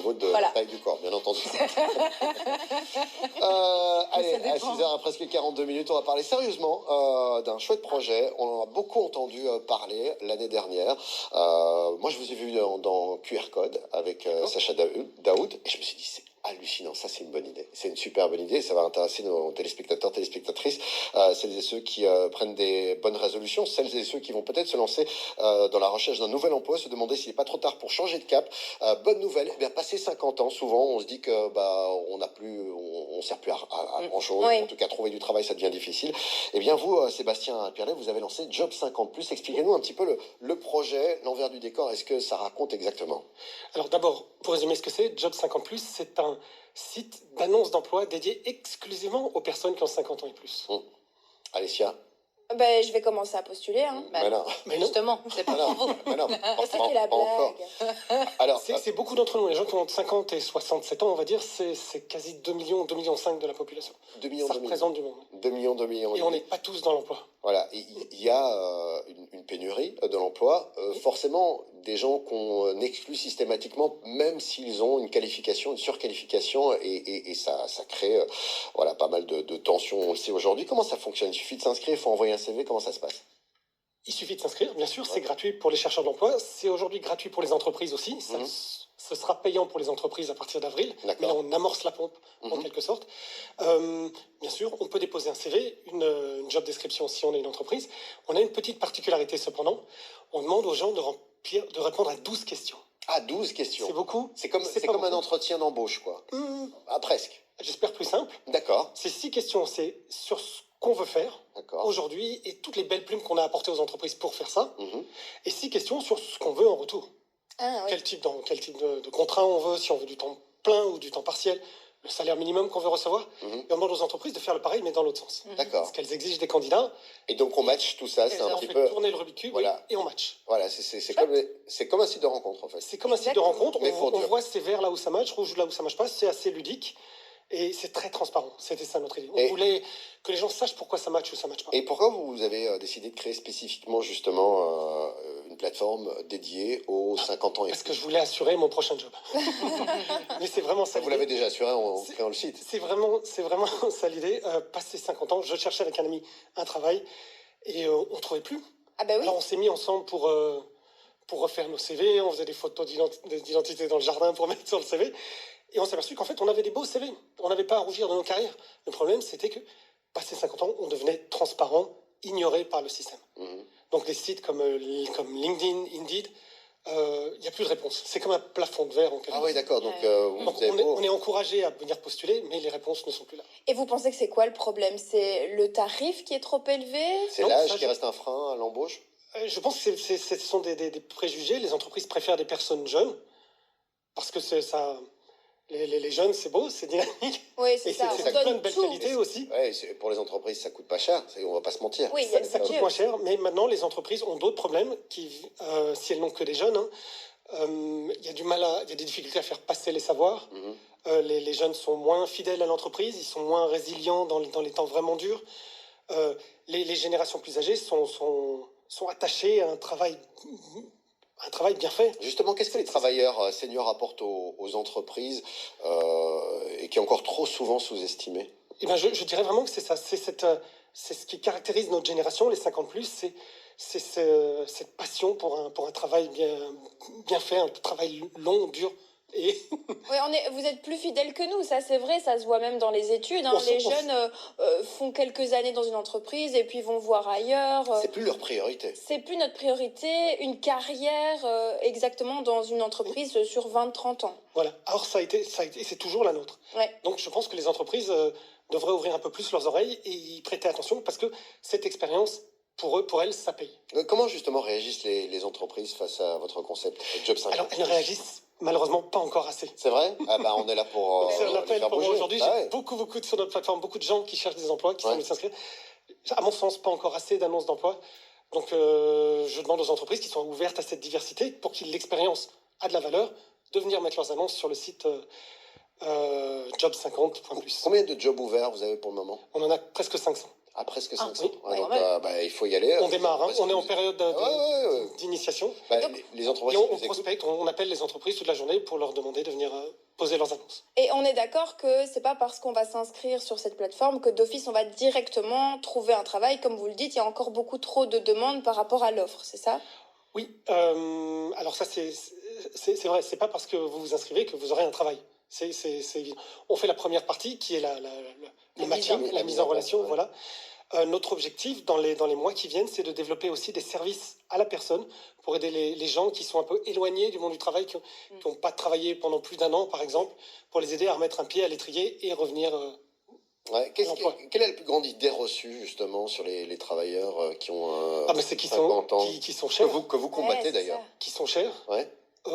niveau de la taille du corps, bien entendu. Allez, à 6h, à presque 42 minutes, on va parler sérieusement d'un chouette projet. On en a beaucoup entendu parler l'année dernière. Moi, je vous ai vu dans QR Code avec Sacha Daoud, et je me suis dit, c'est hallucinant, ça c'est une bonne idée. C'est une super bonne idée, ça va intéresser nos téléspectateurs, téléspectatrices, celles et ceux qui prennent des bonnes résolutions, celles et ceux qui vont peut-être se lancer dans la recherche d'un nouvel emploi, se demander s'il n'est pas trop tard pour changer de cap. Bonne nouvelle, eh bien, passé 50 ans, souvent on se dit que on n'a plus, on sert plus à grand chose. En tout cas, trouver du travail, ça devient difficile. Eh bien, vous, Sébastien Pierlet, vous avez lancé Job 50+. Expliquez-nous un petit peu le projet, l'envers du décor. Est-ce que ça raconte exactement? Alors d'abord, pour résumer ce que c'est, Job 50+, c'est un site d'annonce d'emploi dédié exclusivement aux personnes qui ont 50 ans et plus. Alessia? Je vais commencer à postuler. Hein. Mais non. Justement, c'est pas pour vous. C'était la blague. Alors, c'est beaucoup d'entre nous, les gens qui ont 50 et 67 ans, on va dire, c'est quasi 2 millions, 2,5 millions de la population. 2 millions, ça représente du monde. 2 millions. Et on n'est pas tous dans l'emploi. Voilà, il y a une pénurie de l'emploi. Forcément, des gens qu'on exclut systématiquement, même s'ils ont une qualification, une surqualification, et ça crée voilà, pas mal de tensions, on le sait aujourd'hui. Comment ça fonctionne? Il suffit de s'inscrire, il faut envoyer un CV, comment ça se passe? Il suffit de s'inscrire, bien sûr, c'est gratuit pour les chercheurs d'emploi, c'est aujourd'hui gratuit pour les entreprises aussi, ce sera payant pour les entreprises à partir d'avril, mais on amorce la pompe en quelque sorte. Bien sûr, on peut déposer un CV, une job description si on est une entreprise. On a une petite particularité cependant, on demande aux gens de répondre à 12 questions. Ah, 12 questions. C'est beaucoup. C'est comme un entretien d'embauche, quoi. Ah, presque. J'espère plus simple. D'accord. Ces 6 questions, c'est sur ce qu'on veut faire aujourd'hui et toutes les belles plumes qu'on a apportées aux entreprises pour faire ça. Et 6 questions sur ce qu'on veut en retour. Quel type de contrat on veut, si on veut du temps plein ou du temps partiel, le salaire minimum qu'on veut recevoir. Et on demande aux entreprises de faire le pareil, mais dans l'autre sens. D'accord. Parce qu'elles exigent des candidats. Et donc on match tout ça, c'est un petit peu... tourner le Rubik's Cube, et on match. Voilà, c'est comme un site de rencontre, en fait. C'est comme un site de rencontre, on voit ces verts là où ça match, rouge là où ça match pas, c'est assez ludique. Et c'est très transparent, c'était ça notre idée. On voulait que les gens sachent pourquoi ça match ou ça match pas. Et pourquoi vous avez décidé de créer spécifiquement justement une plateforme dédiée aux 50 ans et plus? Parce que je voulais assurer mon prochain job. Mais c'est vraiment ça. Vous l'avez déjà assuré en créant le site. C'est vraiment ça l'idée. Passé 50 ans, je cherchais avec un ami un travail et on ne trouvait plus. Ah bah oui. Alors on s'est mis ensemble pour refaire nos CV, on faisait des photos d'identité dans le jardin pour mettre sur le CV. Et on s'est aperçu qu'en fait, on avait des beaux CV. On n'avait pas à rougir de nos carrières. Le problème, c'était que, passé 50 ans, on devenait transparent, ignoré par le système. Donc, les sites comme LinkedIn, Indeed, il n'y a plus de réponse. C'est comme un plafond de verre en quelque sorte. Ah oui, d'accord. Donc, on est encouragé à venir postuler, mais les réponses ne sont plus là. Et vous pensez que c'est quoi le problème? C'est le tarif qui est trop élevé? C'est l'âge qui reste un frein à l'embauche? Je pense que ce sont des préjugés. Les entreprises préfèrent des personnes jeunes, parce que ça... Les jeunes, c'est beau, c'est dynamique. Oui, c'est ça. C'est plein de belles qualités aussi. Ouais, pour les entreprises, ça coûte pas cher. On va pas se mentir. Oui, ça coûte moins cher, mais maintenant, les entreprises ont d'autres problèmes si elles n'ont que des jeunes. Il y a des difficultés à faire passer les savoirs. Les jeunes sont moins fidèles à l'entreprise, ils sont moins résilients dans les temps vraiment durs. Les générations plus âgées sont attachées à un travail bien fait. Justement, qu'est-ce que les travailleurs seniors apportent aux entreprises et qui est encore trop souvent sous-estimé? Eh bien, je dirais vraiment que c'est ça. C'est ce qui caractérise notre génération, les 50+, c'est cette passion pour un travail bien fait, un travail long, dur. Oui, vous êtes plus fidèles que nous, ça c'est vrai, ça se voit même dans les études. Les jeunes font quelques années dans une entreprise et puis vont voir ailleurs. C'est plus leur priorité. C'est plus notre priorité, une carrière exactement dans une entreprise sur 20-30 ans. Voilà, alors ça a été, c'est toujours la nôtre. Donc je pense que les entreprises devraient ouvrir un peu plus leurs oreilles et y prêter attention parce que cette expérience, pour elles, ça paye. Comment justement réagissent les entreprises face à votre concept Job 50+? Alors elles réagissent malheureusement pas encore assez. C'est vrai? On est là pour c'est un appel pour moi aujourd'hui. Ah j'ai beaucoup sur notre plateforme, beaucoup de gens qui cherchent des emplois, qui sont venus s'inscrire. À mon sens, pas encore assez d'annonces d'emploi. Donc je demande aux entreprises qui sont ouvertes à cette diversité pour qu'ils l'expérience a de la valeur, de venir mettre leurs annonces sur le site Job50+. Combien de jobs ouverts vous avez pour le moment? On en a presque 500. Ah, presque Ah, 500. oui. Ouais, Ouais, donc, ouais. il faut y aller. On démarre, hein. Parce On est en que- période Ouais. d'initiation. Bah, Donc- les entreprises Et qui on nous écoutent, prospecte, on appelle les entreprises toute la journée pour leur demander de venir poser leurs annonces. Et on est d'accord que c'est pas parce qu'on va s'inscrire sur cette plateforme que d'office on va directement trouver un travail. Comme vous le dites, il y a encore beaucoup trop de demandes par rapport à l'offre, c'est ça? Oui, alors ça c'est vrai, c'est pas parce que vous vous inscrivez que vous aurez un travail. C'est évident. On fait la première partie qui est le matching, la mise en relation, ouais. voilà. Notre objectif dans les mois qui viennent, c'est de développer aussi des services à la personne pour aider les gens qui sont un peu éloignés du monde du travail, qui n'ont pas travaillé pendant plus d'1 an, par exemple, pour les aider à remettre un pied à l'étrier et revenir. Ouais. l'emploi. Quelle est la plus grande idée reçue, justement, sur les travailleurs qui ont Ah, mais c'est qu'ils 50 ans qui sont que chers. vous Ouais, combattez, c'est d'ailleurs. ça. Qui sont chers. Ouais.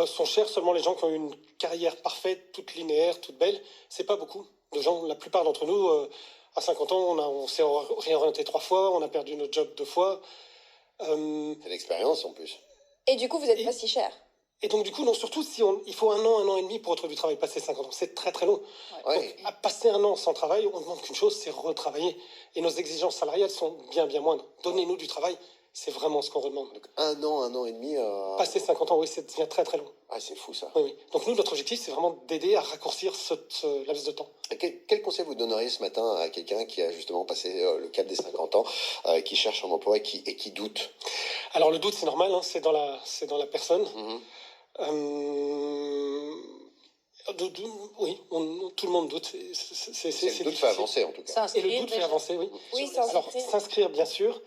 Sont chers seulement les gens qui ont eu une carrière parfaite, toute linéaire, toute belle. C'est pas beaucoup de gens. La plupart d'entre nous, à 50 ans, on s'est réorienté 3 fois, on a perdu notre job 2 fois. C'est l'expérience, en plus. Et du coup, vous n'êtes Et- pas si cher. Et donc, du coup, non, surtout si il faut 1 an et demi pour retrouver du travail, passer 50 ans. C'est très très long. Ouais. Donc, à passer 1 an sans travail, on ne demande qu'une chose, c'est retravailler. Et nos exigences salariales sont bien moindres. Donnez-nous du travail, c'est vraiment ce qu'on redemande. Donc, 1 an et demi. Passer 50 ans, oui, ça devient très très long. Ah, c'est fou, ça. Oui, oui. Donc, nous, notre objectif, c'est vraiment d'aider à raccourcir ce laps de temps. Quel conseil vous donneriez ce matin à quelqu'un qui a justement passé le cap des 50 ans, qui cherche un emploi et qui doute? Alors, le doute, c'est normal, hein, c'est dans la personne. Mhm. Oui, tout le monde doute. C'est Le doute fait difficile. avancer, en tout cas. Et le doute fait avancer, oui. Oui, Alors, s'inscrire. s'inscrire, bien sûr.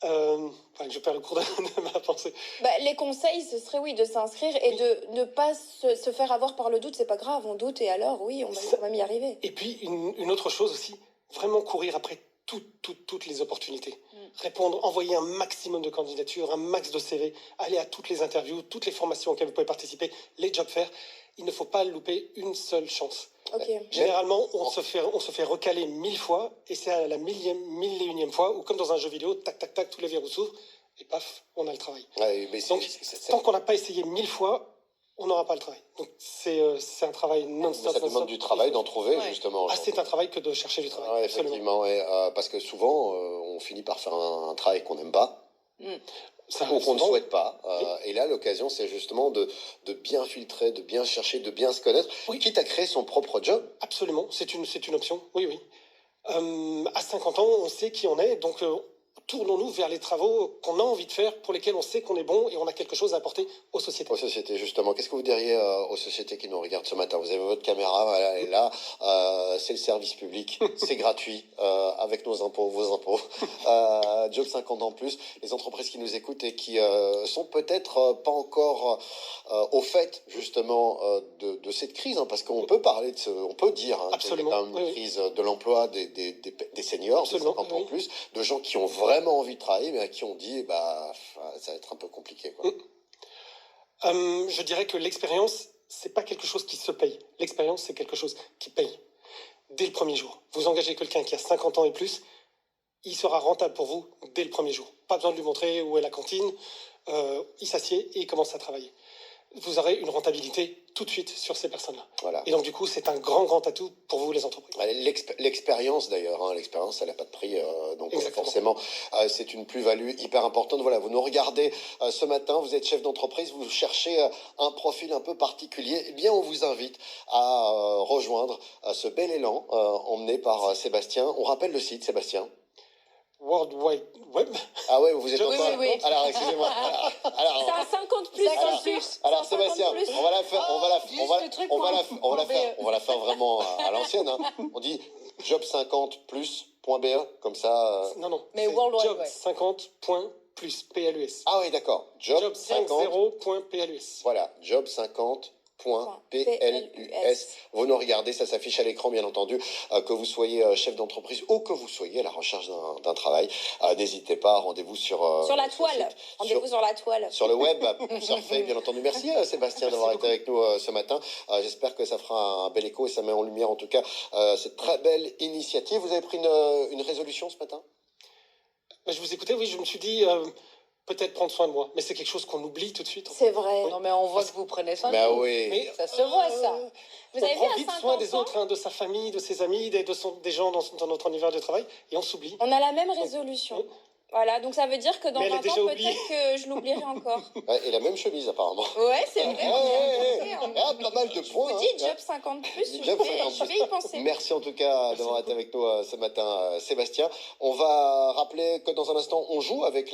Je perds le cours de ma pensée. Bah, les conseils, ce serait oui, de s'inscrire et Oui. de ne pas se faire avoir par le doute. C'est pas grave, on doute et alors, oui, on va quand même y arriver. Et puis, une autre chose aussi, vraiment courir après toutes les opportunités. Répondre, envoyer un maximum de candidatures, un max de CV, aller à toutes les interviews, toutes les formations auxquelles vous pouvez participer, les job fairs. Il ne faut pas louper une seule chance. Ok. Généralement, on se fait recaler 1000 fois, et c'est à la 1001e fois où, comme dans un jeu vidéo, tac, tac, tac, tous les verrous s'ouvrent, et paf, on a le travail. Ouais, mais Donc, tant qu'on n'a pas essayé 1000 fois, on n'aura pas le travail. Donc, c'est un travail non-stop. ça demande non-stop. du travail d'en trouver, Ouais. justement. Ah, c'est un travail que de chercher du travail. Ouais, absolument. effectivement, et, parce que souvent, on finit par faire un travail qu'on n'aime pas, Ça, ou qu'on ne souvent, souhaite pas. Et là, l'occasion, c'est justement de bien filtrer, de bien chercher, de bien se connaître, Oui. quitte à créer son propre job. Absolument, c'est une option, oui, oui. À 50 ans, on sait qui on est, donc tournons-nous vers les travaux qu'on a envie de faire, pour lesquels on sait qu'on est bon et on a quelque chose à apporter aux sociétés. Aux sociétés, justement. Qu'est-ce que vous diriez aux sociétés qui nous regardent ce matin? Vous avez votre caméra, voilà, et là, c'est le service public, c'est gratuit, avec nos impôts, vos impôts. Job 50 ans plus, les entreprises qui nous écoutent et qui sont peut-être pas encore au fait, justement, de cette crise, hein, parce qu'on peut parler on peut dire hein, qu'il y a Absolument, quand même une oui, oui. crise de l'emploi des seniors, Absolument, de 50 ans oui. plus, de gens qui ont vraiment envie de travailler, mais à qui on dit, bah, ça va être un peu compliqué, quoi. Je dirais que l'expérience, c'est pas quelque chose qui se paye. L'expérience, c'est quelque chose qui paye. Dès le premier jour. Vous engagez quelqu'un qui a 50 ans et plus, il sera rentable pour vous dès le premier jour. Pas besoin de lui montrer où est la cantine. Il s'assied et il commence à travailler. Vous aurez une rentabilité tout de suite sur ces personnes-là. Voilà. Et donc, du coup, c'est un grand atout pour vous, les entreprises. L'expérience d'ailleurs, hein, l'expérience elle n'a pas de prix, donc Exactement. forcément c'est une plus-value hyper importante. Voilà, vous nous regardez ce matin, vous êtes chef d'entreprise, vous cherchez un profil un peu particulier, eh bien on vous invite à rejoindre ce bel élan emmené par Sébastien. On rappelle le site, Sébastien. World Wide Web. Ah ouais, vous êtes Oui, encore. oui. Alors excusez-moi. Alors, C'est un 50 plus, 50 plus. alors 50 Sébastien, plus. on va la faire, on va la point BE. vraiment à l'ancienne. Hein. On dit job50plus.be comme ça. Non, Mais c'est World Wide job Web. 50.plus, PLUS. Ah oui, d'accord. Job 50. 50.plus. Voilà, job50.plus. Vous nous regardez, ça s'affiche à l'écran, bien entendu, que vous soyez chef d'entreprise ou que vous soyez à la recherche d'un travail. N'hésitez pas, rendez-vous sur Sur la ce toile. site. Rendez-vous sur la toile. Sur le web, surfez, bien entendu. Merci Sébastien d'avoir été avec nous ce matin. J'espère que ça fera un bel écho et ça met en lumière en tout cas cette très belle initiative. Vous avez pris une résolution ce matin? Je vous écoutais, oui, je me suis dit, peut-être prendre soin de moi. Mais c'est quelque chose qu'on oublie tout de suite. C'est vrai. Non, mais on voit que vous prenez soin de Bah vous. oui. Mais Ça se voit, ça. Vous on avez vu prend à vite 50 soin des ans, autres, hein, de sa famille, de ses amis, des gens dans notre univers de travail, et on s'oublie. on a la même résolution. Oui. Voilà, donc ça veut dire que dans Mais elle est 20 déjà ans, oubliée. peut-être que je l'oublierai encore. Ouais, et la même chemise, apparemment. Ouais, c'est vrai. Ah, pas mal de Je points. vous hein. dis, job 50 plus, Job 50 je vais y penser. Merci en tout cas d'avoir été avec nous ce matin, Sébastien. On va rappeler que dans un instant, on joue avec